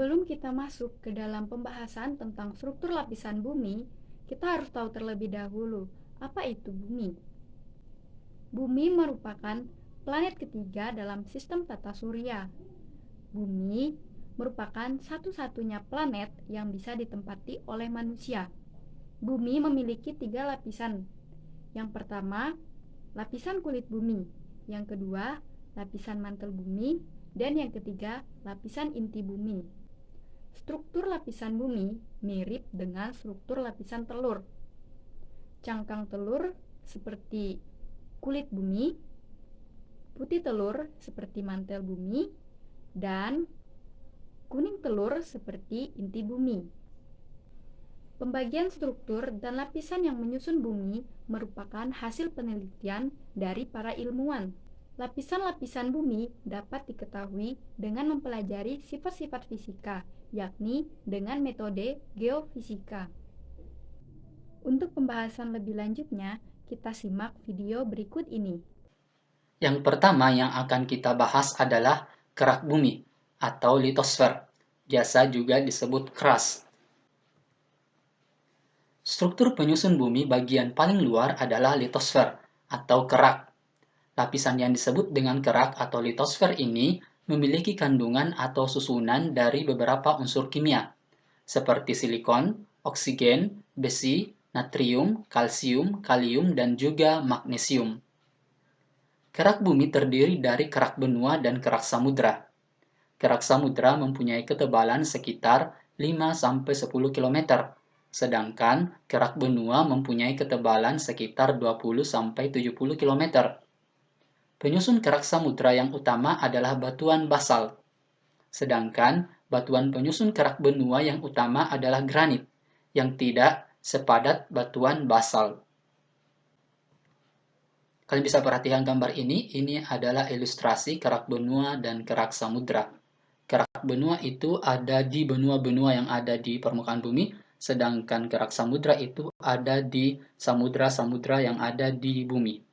Sebelum kita masuk ke dalam pembahasan tentang struktur lapisan bumi, kita harus tahu terlebih dahulu apa itu bumi. Bumi merupakan planet ketiga dalam sistem tata surya. Bumi merupakan satu-satunya planet yang bisa ditempati oleh manusia. Bumi memiliki 3 lapisan. Yang pertama, lapisan kulit bumi. Yang kedua, lapisan mantel bumi. Dan yang ketiga, lapisan inti bumi. Struktur lapisan bumi mirip dengan struktur lapisan telur. Cangkang telur seperti kulit bumi, putih telur seperti mantel bumi, dan kuning telur seperti inti bumi. Pembagian struktur dan lapisan yang menyusun bumi merupakan hasil penelitian dari para ilmuwan. Lapisan-lapisan bumi dapat diketahui dengan mempelajari sifat-sifat fisika, yakni dengan metode geofisika. Untuk pembahasan lebih lanjutnya, kita simak video berikut ini. Yang pertama yang akan kita bahas adalah kerak bumi atau litosfer, biasa juga disebut crust. Struktur penyusun bumi bagian paling luar adalah litosfer atau kerak. Lapisan yang disebut dengan kerak atau litosfer ini memiliki kandungan atau susunan dari beberapa unsur kimia, seperti silikon, oksigen, besi, natrium, kalsium, kalium, dan juga magnesium. Kerak bumi terdiri dari kerak benua dan kerak samudra. Kerak samudra mempunyai ketebalan sekitar 5-10 km, sedangkan kerak benua mempunyai ketebalan sekitar 20-70 km. Penyusun kerak samudra yang utama adalah batuan basalt, sedangkan batuan penyusun kerak benua yang utama adalah granit, yang tidak sepadat batuan basalt. Kalian bisa perhatikan gambar ini adalah ilustrasi kerak benua dan kerak samudra. Kerak benua itu ada di benua-benua yang ada di permukaan bumi, sedangkan kerak samudra itu ada di samudra-samudra yang ada di bumi.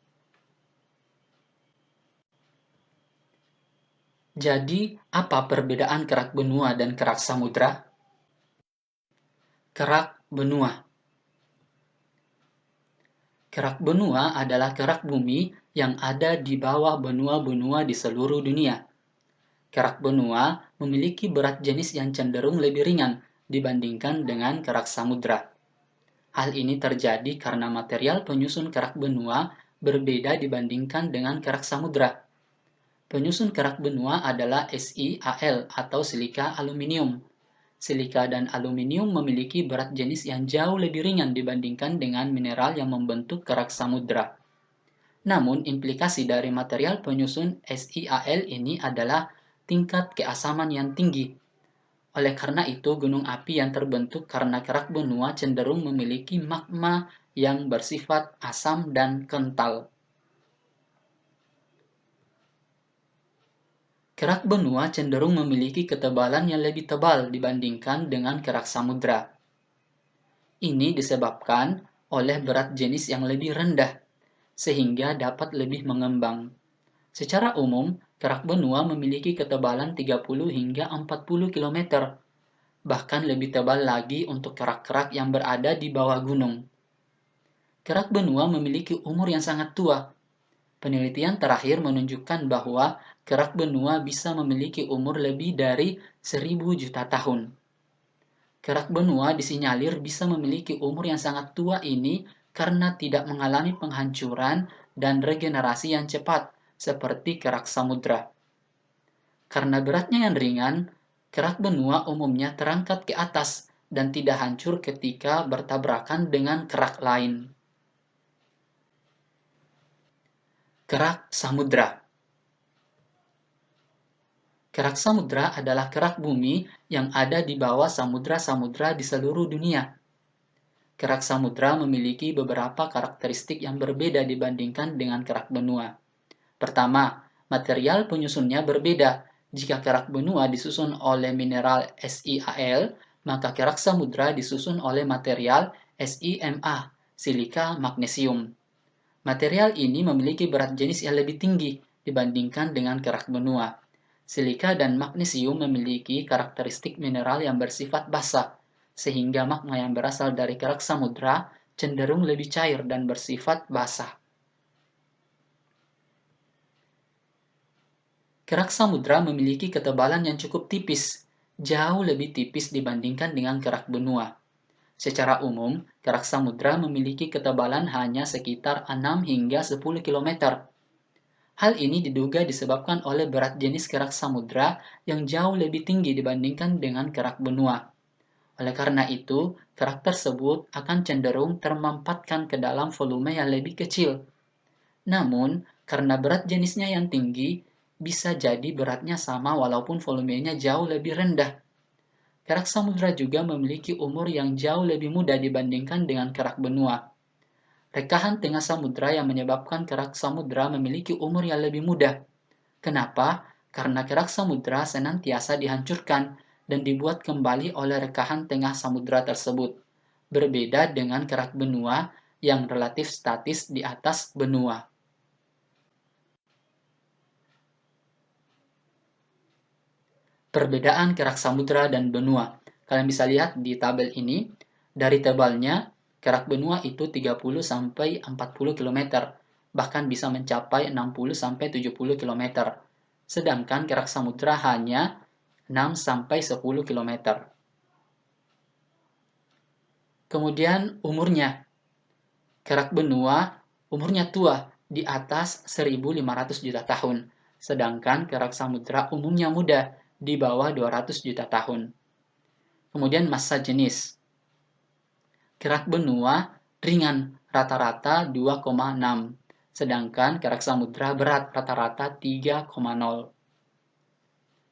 Jadi, apa perbedaan kerak benua dan kerak samudra? Kerak benua. Kerak benua adalah kerak bumi yang ada di bawah benua-benua di seluruh dunia. Kerak benua memiliki berat jenis yang cenderung lebih ringan dibandingkan dengan kerak samudra. Hal ini terjadi karena material penyusun kerak benua berbeda dibandingkan dengan kerak samudra. Penyusun kerak benua adalah SiAl atau silika aluminium. Silika dan aluminium memiliki berat jenis yang jauh lebih ringan dibandingkan dengan mineral yang membentuk kerak samudra. Namun, implikasi dari material penyusun SiAl ini adalah tingkat keasaman yang tinggi. Oleh karena itu, gunung api yang terbentuk karena kerak benua cenderung memiliki magma yang bersifat asam dan kental. Kerak benua cenderung memiliki ketebalan yang lebih tebal dibandingkan dengan kerak samudra. Ini disebabkan oleh berat jenis yang lebih rendah, sehingga dapat lebih mengembang. Secara umum, kerak benua memiliki ketebalan 30 hingga 40 km, bahkan lebih tebal lagi untuk kerak-kerak yang berada di bawah gunung. Kerak benua memiliki umur yang sangat tua. Penelitian terakhir menunjukkan bahwa kerak benua bisa memiliki umur lebih dari 1000 juta tahun. Kerak benua disinyalir bisa memiliki umur yang sangat tua ini karena tidak mengalami penghancuran dan regenerasi yang cepat, seperti kerak samudra. Karena beratnya yang ringan, kerak benua umumnya terangkat ke atas dan tidak hancur ketika bertabrakan dengan kerak lain. Kerak samudra. Kerak samudra adalah kerak bumi yang ada di bawah samudra-samudra di seluruh dunia. Kerak samudra memiliki beberapa karakteristik yang berbeda dibandingkan dengan kerak benua. Pertama, material penyusunnya berbeda. Jika kerak benua disusun oleh mineral SiAl, maka kerak samudra disusun oleh material SiMa, silika magnesium. Material ini memiliki berat jenis yang lebih tinggi dibandingkan dengan kerak benua, Silika dan magnesium memiliki karakteristik mineral yang bersifat basa, sehingga magma yang berasal dari kerak samudra cenderung lebih cair dan bersifat basah. Kerak samudra memiliki ketebalan yang cukup tipis, jauh lebih tipis dibandingkan dengan kerak benua. Secara umum, kerak samudra memiliki ketebalan hanya sekitar 6 hingga 10 km. Hal ini diduga disebabkan oleh berat jenis kerak samudra yang jauh lebih tinggi dibandingkan dengan kerak benua. Oleh karena itu, kerak tersebut akan cenderung termampatkan ke dalam volume yang lebih kecil. Namun, karena berat jenisnya yang tinggi, bisa jadi beratnya sama walaupun volumenya jauh lebih rendah. Kerak samudra juga memiliki umur yang jauh lebih muda dibandingkan dengan kerak benua. Rekahan tengah samudra yang menyebabkan kerak samudra memiliki umur yang lebih muda. Kenapa? Karena kerak samudra senantiasa dihancurkan dan dibuat kembali oleh rekahan tengah samudra tersebut. Berbeda dengan kerak benua yang relatif statis di atas benua. Perbedaan kerak samudra dan benua. Kalian bisa lihat di tabel ini, dari tebalnya, kerak benua itu 30-40 km, bahkan bisa mencapai 60-70 km. Sedangkan kerak samudra hanya 6-10 km. Kemudian umurnya. Kerak benua umurnya tua, di atas 1.500 juta tahun. Sedangkan kerak samudra umumnya muda, di bawah 200 juta tahun. Kemudian massa jenis. Kerak benua ringan, rata-rata 2,6. Sedangkan kerak samudra berat, rata-rata 3,0.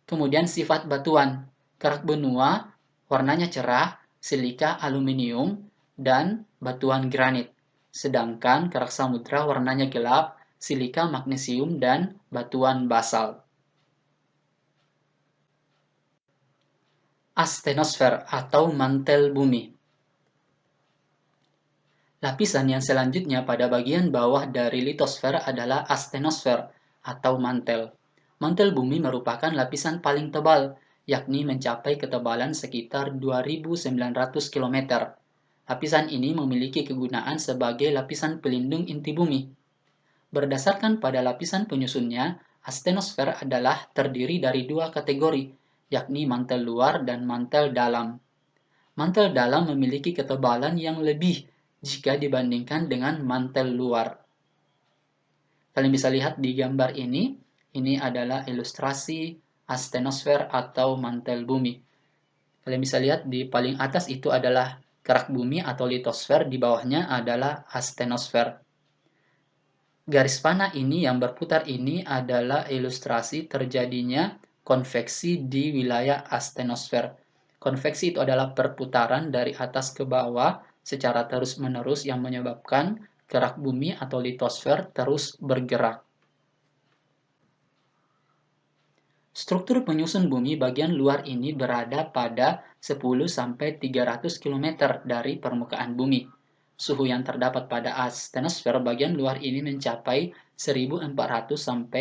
Kemudian sifat batuan. Kerak benua warnanya cerah, silika aluminium, dan batuan granit. Sedangkan kerak samudra warnanya gelap, silika magnesium, dan batuan basal. Astenosfer atau mantel bumi. Lapisan yang selanjutnya pada bagian bawah dari litosfer adalah astenosfer atau mantel. Mantel bumi merupakan lapisan paling tebal, yakni mencapai ketebalan sekitar 2.900 km. Lapisan ini memiliki kegunaan sebagai lapisan pelindung inti bumi. Berdasarkan pada lapisan penyusunnya, astenosfer adalah terdiri dari dua kategori, yakni mantel luar dan mantel dalam. Mantel dalam memiliki ketebalan yang lebih jika dibandingkan dengan mantel luar. Kalian bisa lihat di gambar ini adalah ilustrasi astenosfer atau mantel bumi. Kalian bisa lihat di paling atas itu adalah kerak bumi atau litosfer, di bawahnya adalah astenosfer. Garis panah ini yang berputar ini adalah ilustrasi terjadinya konveksi di wilayah astenosfer. Konveksi itu adalah perputaran dari atas ke bawah secara terus-menerus yang menyebabkan kerak bumi atau litosfer terus bergerak. Struktur penyusun bumi bagian luar ini berada pada 10-300 km dari permukaan bumi. Suhu yang terdapat pada astenosfer bagian luar ini mencapai 1.400-3.000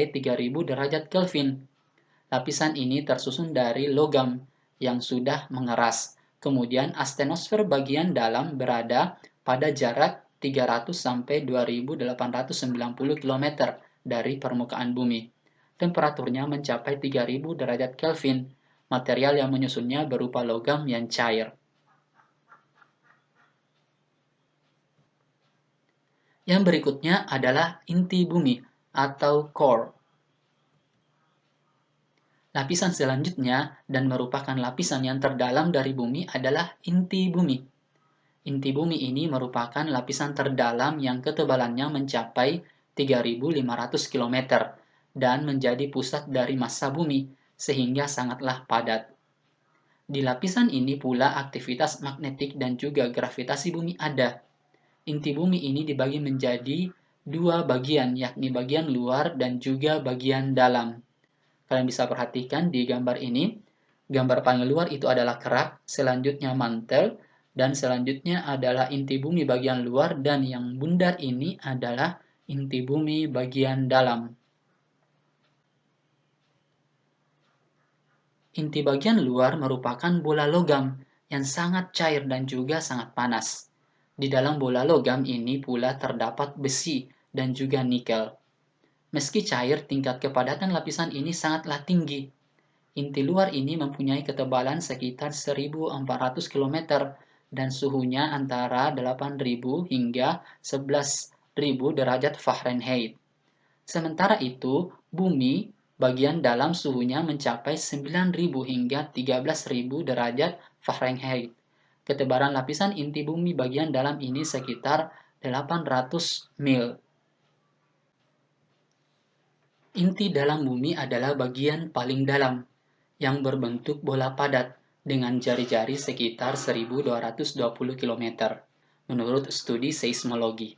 derajat Kelvin. Lapisan ini tersusun dari logam yang sudah mengeras. Kemudian astenosfer bagian dalam berada pada jarak 300-2.890 km dari permukaan bumi. Temperaturnya mencapai 3.000 derajat Kelvin. Material yang menyusunnya berupa logam yang cair. Yang berikutnya adalah inti bumi atau core. Lapisan selanjutnya dan merupakan lapisan yang terdalam dari bumi adalah inti bumi. Inti bumi ini merupakan lapisan terdalam yang ketebalannya mencapai 3.500 km dan menjadi pusat dari massa bumi sehingga sangatlah padat. Di lapisan ini pula aktivitas magnetik dan juga gravitasi bumi ada. Inti bumi ini dibagi menjadi dua bagian, yakni bagian luar dan juga bagian dalam. Kalian bisa perhatikan di gambar ini, gambar paling luar itu adalah kerak, selanjutnya mantel, dan selanjutnya adalah inti bumi bagian luar, dan yang bundar ini adalah inti bumi bagian dalam. Inti bagian luar merupakan bola logam yang sangat cair dan juga sangat panas. Di dalam bola logam ini pula terdapat besi dan juga nikel. Meski cair, tingkat kepadatan lapisan ini sangatlah tinggi. Inti luar ini mempunyai ketebalan sekitar 1.400 km dan suhunya antara 8.000 hingga 11.000 derajat Fahrenheit. Sementara itu, bumi bagian dalam suhunya mencapai 9.000 hingga 13.000 derajat Fahrenheit. Ketebalan lapisan inti bumi bagian dalam ini sekitar 800 mil. Inti dalam bumi adalah bagian paling dalam, yang berbentuk bola padat dengan jari-jari sekitar 1.220 km, menurut studi seismologi.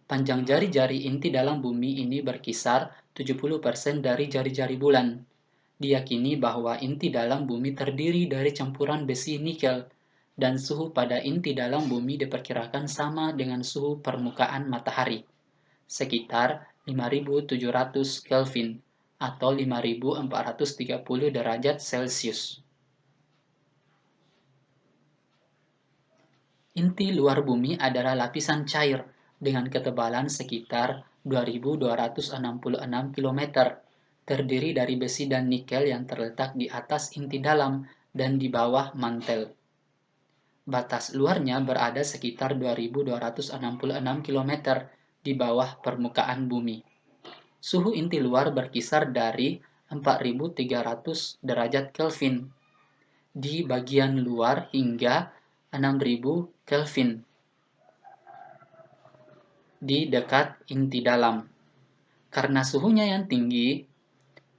Panjang jari-jari inti dalam bumi ini berkisar 70% dari jari-jari bulan. Diyakini bahwa inti dalam bumi terdiri dari campuran besi nikel, dan suhu pada inti dalam bumi diperkirakan sama dengan suhu permukaan matahari, sekitar 5.700 Kelvin atau 5.430 derajat Celcius. Inti luar bumi adalah lapisan cair dengan ketebalan sekitar 2.266 km, terdiri dari besi dan nikel yang terletak di atas inti dalam dan di bawah mantel. Batas luarnya berada sekitar 2.266 km di bawah permukaan bumi. Suhu inti luar berkisar dari 4.300 derajat Kelvin di bagian luar hingga 6.000 Kelvin di dekat inti dalam. Karena suhunya yang tinggi,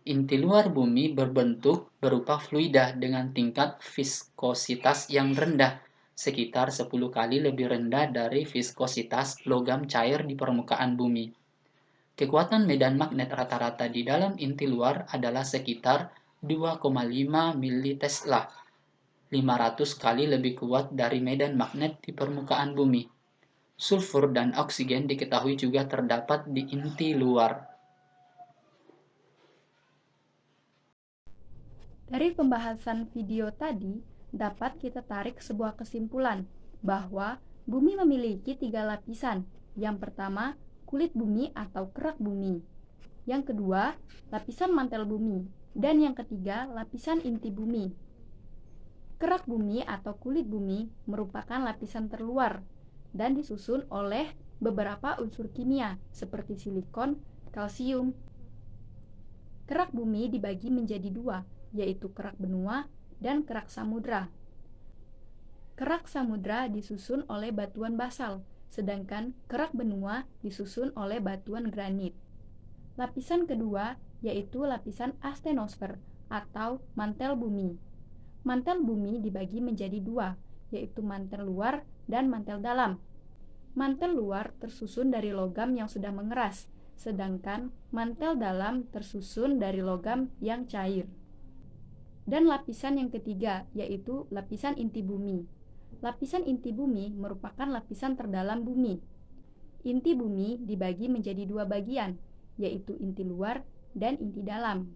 inti luar bumi berbentuk berupa fluida dengan tingkat viskositas yang rendah, sekitar 10 kali lebih rendah dari viskositas logam cair di permukaan bumi. Kekuatan medan magnet rata-rata di dalam inti luar adalah sekitar 2,5 militesla, 500 kali lebih kuat dari medan magnet di permukaan bumi. Sulfur dan oksigen diketahui juga terdapat di inti luar. Dari pembahasan video tadi, dapat kita tarik sebuah kesimpulan bahwa bumi memiliki 3 lapisan. Yang pertama, kulit bumi atau kerak bumi. Yang kedua, lapisan mantel bumi. Dan yang ketiga, lapisan inti bumi. Kerak bumi atau kulit bumi merupakan lapisan terluar dan disusun oleh beberapa unsur kimia seperti silikon, kalsium. Kerak bumi dibagi menjadi 2, yaitu kerak benua dan kerak samudra. Kerak samudra disusun oleh batuan basal, sedangkan kerak benua disusun oleh batuan granit. Lapisan kedua yaitu lapisan astenosfer atau mantel bumi. Mantel bumi dibagi menjadi 2, yaitu mantel luar dan mantel dalam. Mantel luar tersusun dari logam yang sudah mengeras, sedangkan mantel dalam tersusun dari logam yang cair. Dan lapisan yang ketiga yaitu lapisan inti bumi. Lapisan inti bumi merupakan lapisan terdalam bumi. Inti bumi dibagi menjadi 2 bagian, yaitu inti luar dan inti dalam.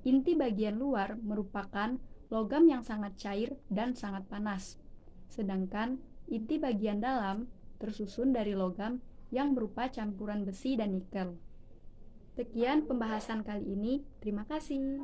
Inti bagian luar merupakan logam yang sangat cair dan sangat panas, sedangkan inti bagian dalam tersusun dari logam yang berupa campuran besi dan nikel. Sekian pembahasan kali ini, terima kasih.